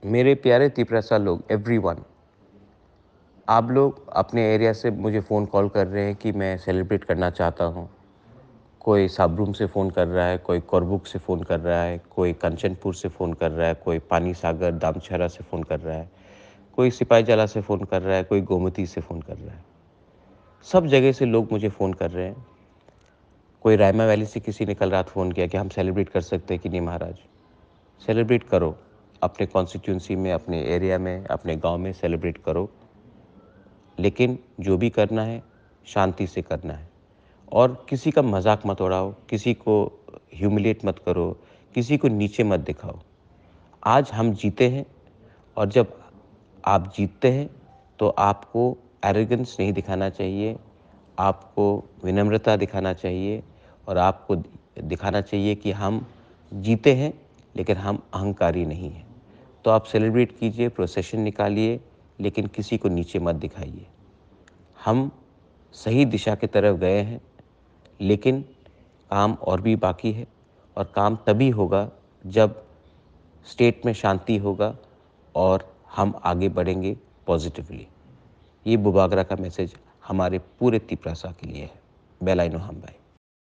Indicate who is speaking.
Speaker 1: मेरे प्यारे तिपरासा लोग, एवरीवन, आप लोग अपने एरिया से मुझे फ़ोन कॉल कर रहे हैं कि मैं सेलिब्रेट करना चाहता हूँ। कोई साबरूम से फ़ोन कर रहा है, कोई कोरबुक से फ़ोन कर रहा है, कोई कंचनपुर से फ़ोन कर रहा है, कोई पानी सागर दामछरा से फ़ोन कर रहा है, कोई सिपाहीजला से फ़ोन कर रहा है, कोई गोमती से फ़ोन कर रहा है। सब जगह से लोग मुझे फ़ोन कर रहे हैं। कोई रायमा वैली से किसी ने कल रात फ़ोन किया कि हम सेलिब्रेट कर सकते हैं कि नहीं महाराज? सेलिब्रेट करो, अपने कॉन्स्टिट्यूएंसी में, अपने एरिया में, अपने गाँव में सेलिब्रेट करो। लेकिन जो भी करना है, शांति से करना है और किसी का मज़ाक मत उड़ाओ, किसी को ह्यूमिलिएट मत करो, किसी को नीचे मत दिखाओ। आज हम जीते हैं और जब आप जीतते हैं, तो आपको एरोगेंस नहीं दिखाना चाहिए, आपको विनम्रता दिखाना चाहिए और आपको दिखाना चाहिए कि हम जीते हैं, लेकिन हम अहंकारी नहीं हैं। तो आप सेलिब्रेट कीजिए, प्रोसेशन निकालिए, लेकिन किसी को नीचे मत दिखाइए। हम सही दिशा की तरफ गए हैं, लेकिन काम और भी बाकी है और काम तभी होगा जब स्टेट में शांति होगा और हम आगे बढ़ेंगे पॉजिटिवली। ये बुबागरा का मैसेज हमारे पूरे तिपरासा के लिए है। बेलाइनो हम भाई।